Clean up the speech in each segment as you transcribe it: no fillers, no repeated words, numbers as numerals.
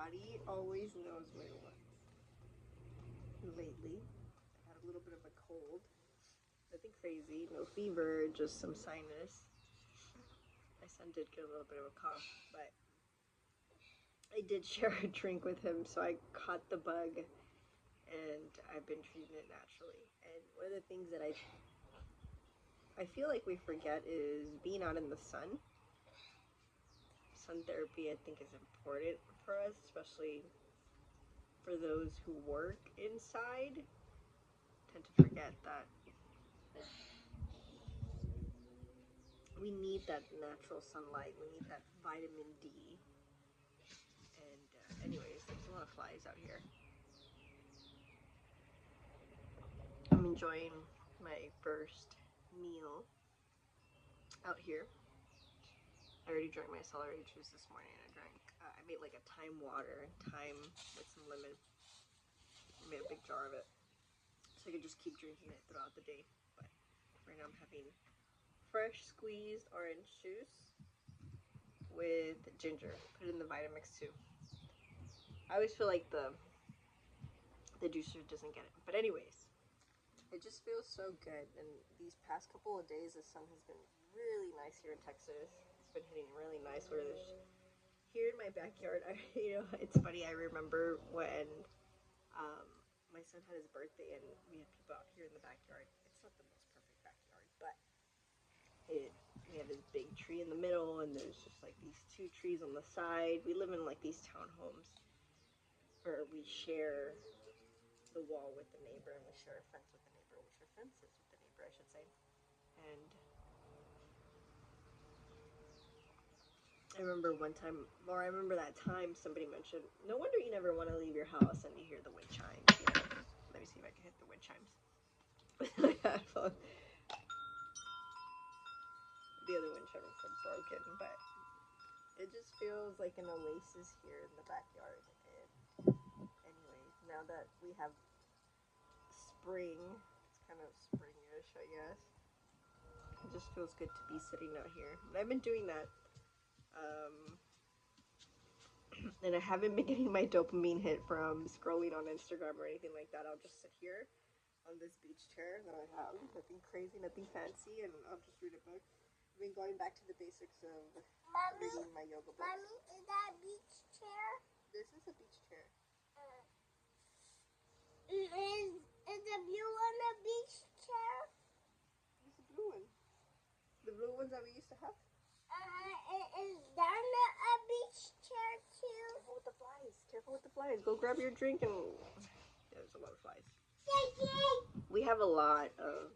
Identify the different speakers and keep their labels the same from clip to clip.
Speaker 1: body always knows what it wants. Lately, I had a little bit of a cold. Nothing crazy, no fever, just some sinus. My son did get a little bit of a cough, but I did share a drink with him, so I caught the bug, and I've been treating it naturally. And one of the things that I feel like we forget is being out in the sun. Sun therapy, I think, is important for us, especially for those who work inside. Tend to forget that we need that natural sunlight. We need that vitamin D. And anyways, there's a lot of flies out here. I'm enjoying my first meal out here. I already drank my celery juice this morning. I made like a thyme water, thyme with some lemon. I made a big jar of it, so I could just keep drinking it throughout the day. But right now I'm having fresh squeezed orange juice with ginger. Put it in the Vitamix too. I always feel like the juicer doesn't get it. But anyways, it just feels so good. And these past couple of days, the sun has been really nice here in Texas. It's been hitting really nice. Where there's here in my backyard, it's funny. I remember when my son had his birthday and we had people out here in the backyard. It's not the most perfect backyard, but we have this big tree in the middle, and there's just like these two trees on the side. We live in like these townhomes where we share the wall with the neighbor, and we share a fence with the neighbor. We share fences with the neighbor, I should say. And I remember that time somebody mentioned, no wonder you never want to leave your house and you hear the wind chimes. Let me see if I can hit the wind chimes with my headphone. The other wind chimes are broken, but it just feels like an oasis here in the backyard. And anyways, now that we have spring, it's kind of springish, I guess. It just feels good to be sitting out here. And I've been doing that. And I haven't been getting my dopamine hit from scrolling on Instagram or anything like that. I'll just sit here on this beach chair that I have. Nothing crazy, nothing fancy, and I'll just read a book. I've been going back to the basics of reading my yoga books.
Speaker 2: Mommy, is that a beach chair?
Speaker 1: This is a beach chair.
Speaker 2: Is the blue one a beach chair?
Speaker 1: It's the blue one. The blue ones that we used to have.
Speaker 2: Is that a beach chair too?
Speaker 1: Careful with the flies. Careful with the flies. Go grab your drink and... Yeah, there's a lot of flies. We have a lot of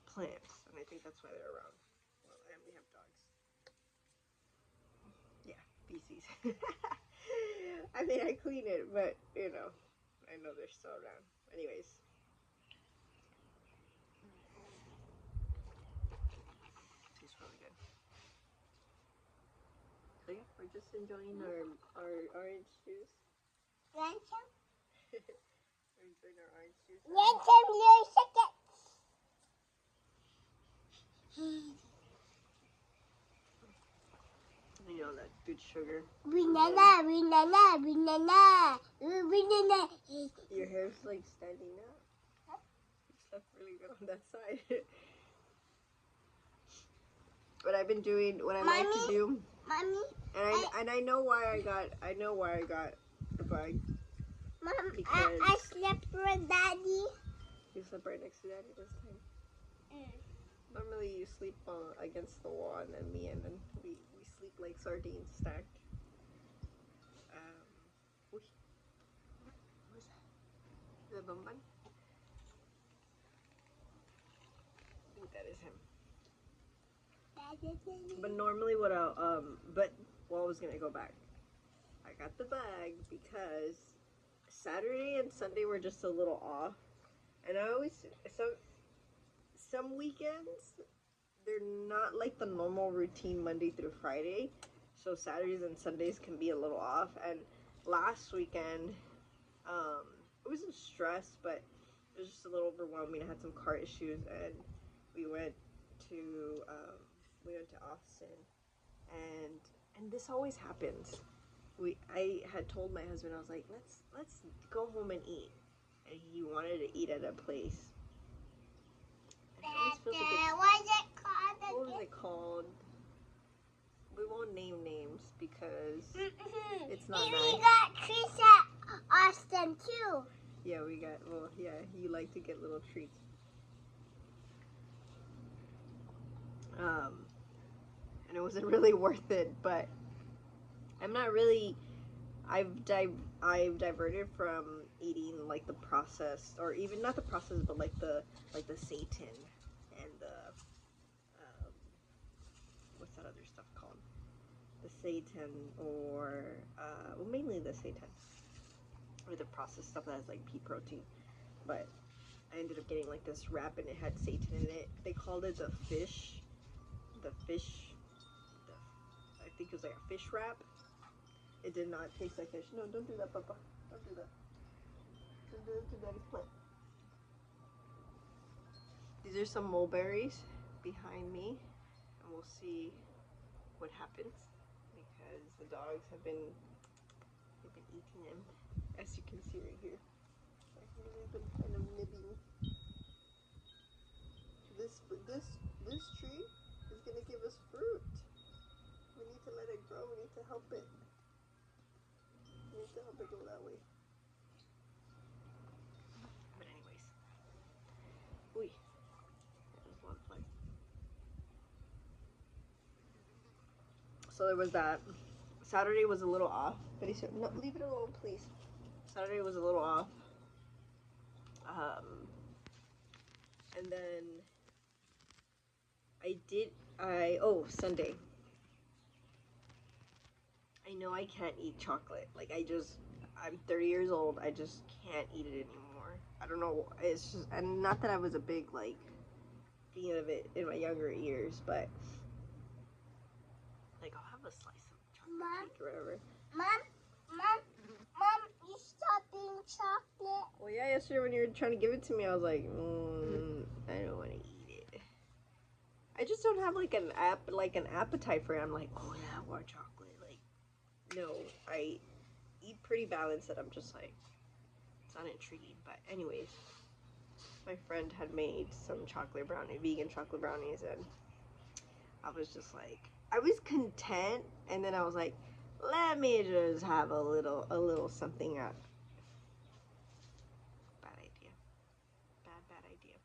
Speaker 1: plants, and I think that's why they're around. Well, and we have dogs. Yeah, feces. I mean, I clean it, but, I know they're still around. Anyways. Tastes really good. So yeah, we're just enjoying our orange juice.
Speaker 2: Want some?
Speaker 1: We're enjoying our orange juice.
Speaker 2: Want some little seconds?
Speaker 1: That good sugar.
Speaker 2: Banana.
Speaker 1: Your hair's like standing up.
Speaker 2: Huh?
Speaker 1: You slept really good on that side. What I've been doing, what I like to do,
Speaker 2: Mommy,
Speaker 1: and I know why I got the bug.
Speaker 2: Mom,
Speaker 1: Because
Speaker 2: I slept with Daddy.
Speaker 1: You slept right next to Daddy this time. Normally you sleep against the wall, and then we sleep like sardines stacked. What was that? The Bumban? I think that is him. But normally I was gonna go back. I got the bag because Saturday and Sunday were just a little off, and I always some weekends they're not like the normal routine Monday through Friday, so Saturdays and Sundays can be a little off. And last weekend, it wasn't stress, but it was just a little overwhelming. I had some car issues, and we went to Austin, and And this always happens. I had told my husband, I was like, let's go home and eat. And he wanted to eat at a place. And it always feels like it's,
Speaker 2: What is it called again?
Speaker 1: what was it called? We won't name names because it's not
Speaker 2: We
Speaker 1: nice.
Speaker 2: got treats at Austin too.
Speaker 1: Yeah, you like to get little treats. And it wasn't really worth it, but I'm not really, I've diverted from eating like the processed, or even not the processed, but like the seitan and the what's that other stuff called? The seitan, or well, mainly the seitan, or the processed stuff that has like pea protein. But I ended up getting like this wrap, and it had seitan in it. They called it the fish. I think it was like a fish wrap. It did not taste like fish. No, don't do that, Papa. Don't do that. Don't do it to Daddy's plant. These are some mulberries behind me, and we'll see what happens because the dogs they've been eating them, as you can see right here. They've been kind of nibbing. This tree is gonna give us fruit. We need to let it grow. We need to help it. We need to help it go that way. But anyways, ooh, there's one fly. So there was that. Saturday was a little off, but he said, "No, leave it alone, please." Saturday was a little off. And then Sunday. I know I can't eat chocolate. Like I'm 30 years old. I just can't eat it anymore. I don't know. It's just, and not that I was a big like fan of it in my younger years, but like I'll have a slice of chocolate cake or whatever.
Speaker 2: Mom, you stop eating chocolate.
Speaker 1: Well, yeah, yesterday when you were trying to give it to me, I was like, I don't want to eat it. I just don't have like an appetite for it. I'm like, oh yeah, more chocolate. Like, no, I eat pretty balanced. That I'm just like, it's not intriguing. But anyways, my friend had made some vegan chocolate brownies, and I was just like, I was content, and then I was like, let me just have a little something up. Bad idea. Bad idea.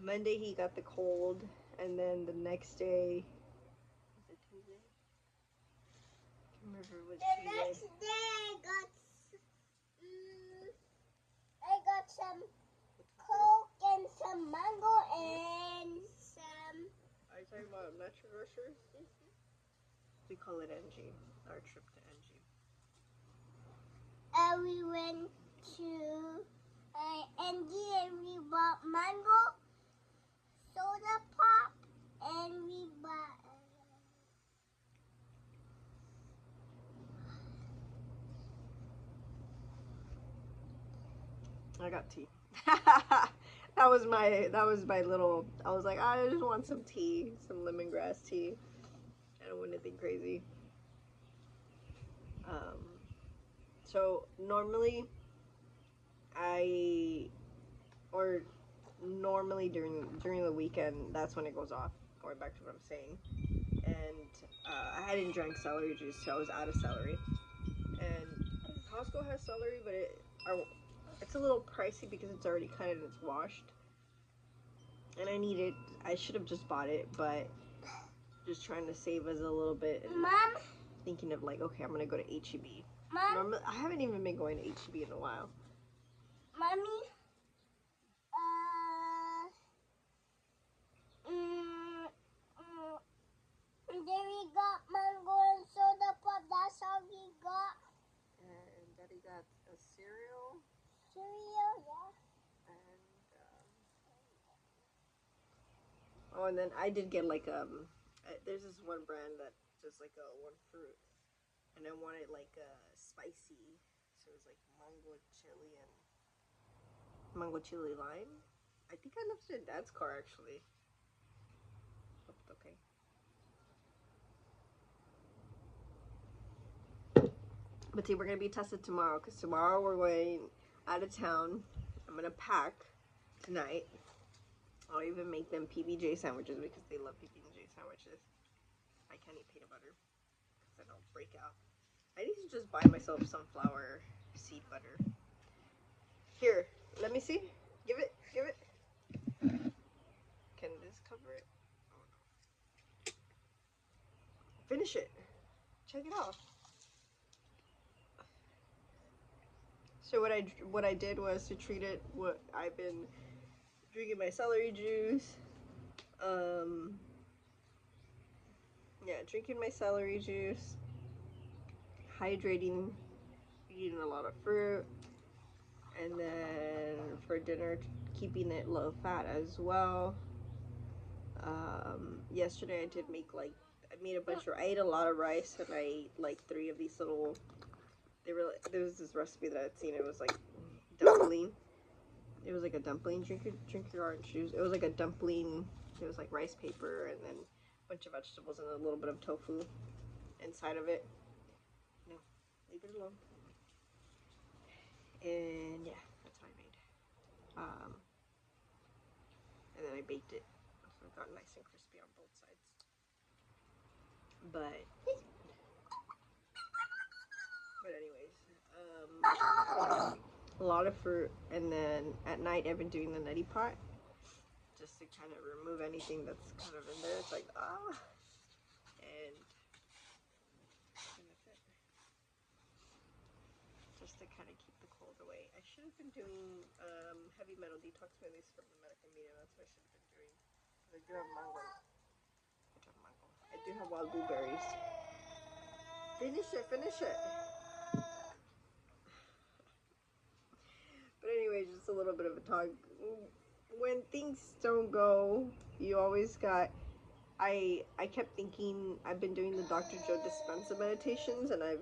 Speaker 1: Monday he got the cold, and then the next day, was it Tuesday? I can't remember what Tuesday.
Speaker 2: The next day I got some Coke and some mango and some.
Speaker 1: Are you talking about Metro Grocery? We call it NG. Our trip to NG.
Speaker 2: We went to NG and we bought mango, soda pop, and we bought.
Speaker 1: I got tea. that was my little. I was like, I just want some tea, some lemongrass tea. I don't want anything crazy. So normally during the weekend, that's when it goes off. Going back to what I'm saying, and I hadn't drank celery juice, so I was out of celery. And Costco has celery, but it's a little pricey because it's already cut and it's washed. And I should have just bought it, but just trying to save us a little bit. And
Speaker 2: Mom,
Speaker 1: thinking of like, okay, I'm gonna go to HEB.
Speaker 2: Mom,
Speaker 1: Normally, I haven't even been going to HEB in a while.
Speaker 2: Mommy, then we got mango and soda pop. That's all we got.
Speaker 1: And Daddy got a cereal.
Speaker 2: Cereal, yeah.
Speaker 1: And then I did get like there's this one brand that just like one fruit, and I wanted like spicy, so it was like mango chili lime. I think I left it in Dad's car actually. Hope it's okay. But see, we're gonna be tested tomorrow because tomorrow we're going out of town. I'm gonna pack tonight. I'll even make them PB&J sandwiches because they love PB&J sandwiches. I can't eat peanut butter because then I'll break out. I need to just buy myself sunflower seed butter. Here, let me see. Give it. Can this cover it? Oh no. Finish it. Check it out. So what I did was to treat it. What I've been drinking my celery juice. Yeah, drinking my celery juice. Hydrating. Eating a lot of fruit. And then for dinner, keeping it low fat as well. Yesterday I did make I ate a lot of rice and I ate like 3 of these little, there was this recipe that I'd seen, it was like dumpling. It was like a dumpling, drink your orange juice. It was like a dumpling, it was like rice paper and then a bunch of vegetables and a little bit of tofu inside of it. No, leave it alone. And yeah, that's what I made. And then I baked it, so it got nice and crispy on both sides. But anyways, a lot of fruit, and then at night I've been doing the neti pot just to kind of remove anything that's kind of in there. It's like and that's it. Just to kind of keep the cold away. I should have been doing heavy metal detox smoothies from the medical media. That's what I should have been doing. I do have mango. I do have wild blueberries. Finish it. But anyway, just a little bit of a talk. When things don't go, you always got. I kept thinking I've been doing the Dr. Joe Dispenza meditations, and I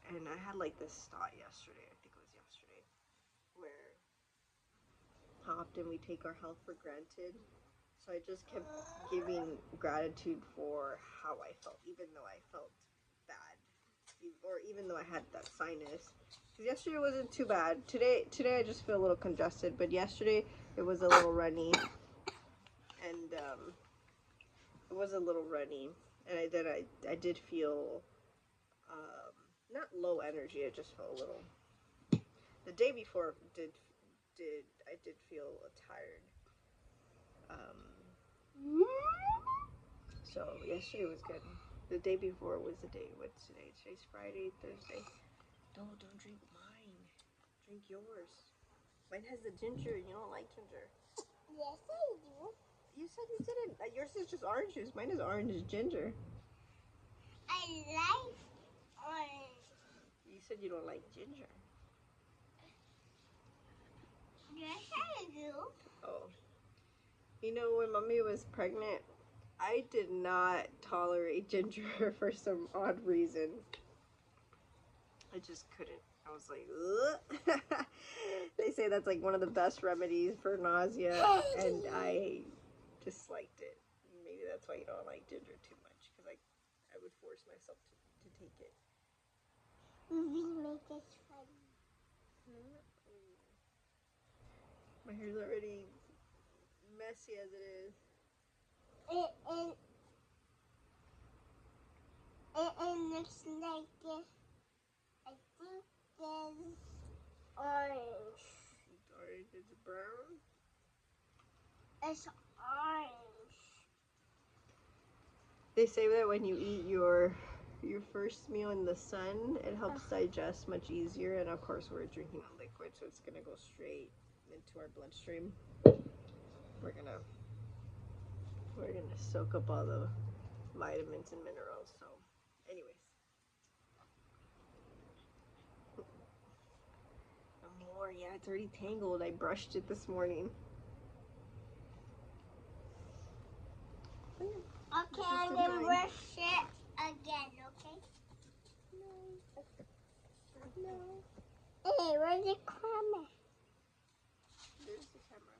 Speaker 1: had like this thought yesterday. I think it was yesterday, where how often we take our health for granted. So I just kept giving gratitude for how I felt, even though I felt bad, or even though I had that sinus. Because yesterday wasn't too bad. Today I just feel a little congested, but yesterday it was a little runny, and it was a little runny, and I did feel not low energy. I just felt a little. The day before I did feel tired. So yesterday was good. The day before was the day. What's today? Today's Friday, Thursday. Don't drink mine. Drink yours. Mine has the ginger. You don't like ginger.
Speaker 2: Yes, I do.
Speaker 1: You said you didn't. Yours is just orange juice. Mine is orange ginger.
Speaker 2: I like orange.
Speaker 1: You said you don't like ginger.
Speaker 2: Yes, I do.
Speaker 1: Oh. You know, when Mommy was pregnant, I did not tolerate ginger for some odd reason. I just couldn't. I was like, ugh. They say that's like one of the best remedies for nausea, and I disliked it. Maybe that's why you don't like ginger too much, because I would force myself to take it.
Speaker 2: We make it funny.
Speaker 1: My hair's already messy as it is.
Speaker 2: It looks like I think there's orange.
Speaker 1: It's orange. It's brown.
Speaker 2: It's orange.
Speaker 1: They say that when you eat your first meal in the sun, it helps digest much easier. And of course, we're drinking a liquid, so it's gonna go straight into our bloodstream. We're gonna soak up all the vitamins and minerals. So, anyways, more. Yeah, it's already tangled. I brushed it this morning.
Speaker 2: Okay, I'm gonna brush it again, okay? No. Hey, where's the camera?
Speaker 1: There's the camera.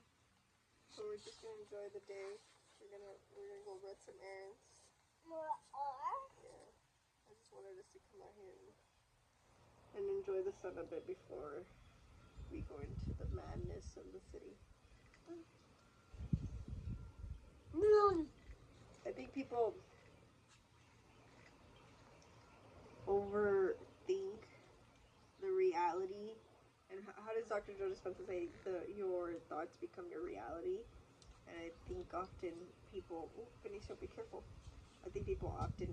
Speaker 1: So we're just gonna enjoy the day. We're gonna go run some errands.
Speaker 2: More or?
Speaker 1: Yeah. I just wanted us to my hand and enjoy the sun a bit before we go into the madness of the city. I think people overthink the reality. And how does Dr. Joe Dispenza say your thoughts become your reality? And I think often people, Benicio, be careful. I think people often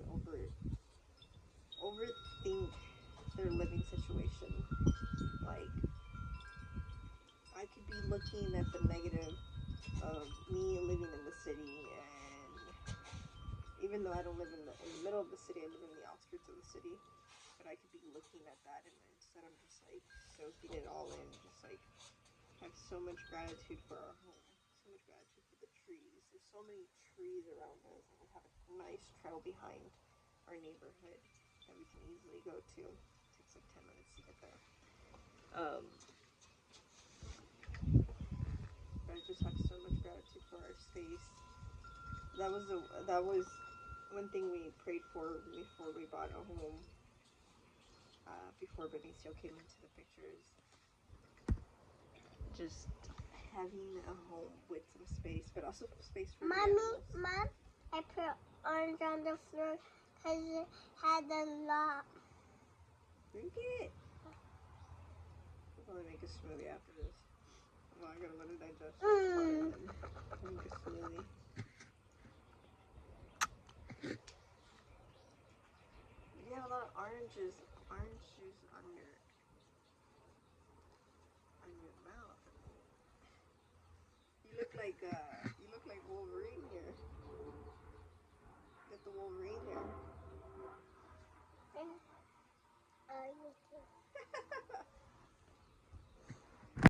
Speaker 1: overthink their living situation. Like, I could be looking at the negative of me living in the city, and even though I don't live in the middle of the city, I live in the outskirts of the city, but I could be looking at that, and instead I'm just like soaking it all in, just like have so much gratitude for our home, so much gratitude for the trees. There's so many trees around us, and we have a nice trail behind our neighborhood that we can easily go to. It takes like 10 minutes to get there. But I just have so much gratitude for our space. That was one thing we prayed for before we bought a home. Before Benicio came into the pictures, just having a home with some space, but also space for the animals.
Speaker 2: Mom, I put orange on the floor because it had a lot.
Speaker 1: Drink it. We'll probably make a smoothie after this. Well, I gotta let it digest. And then make a smoothie. You have a lot of orange juice on your mouth. You look like Wolverine here. Get the Wolverine here.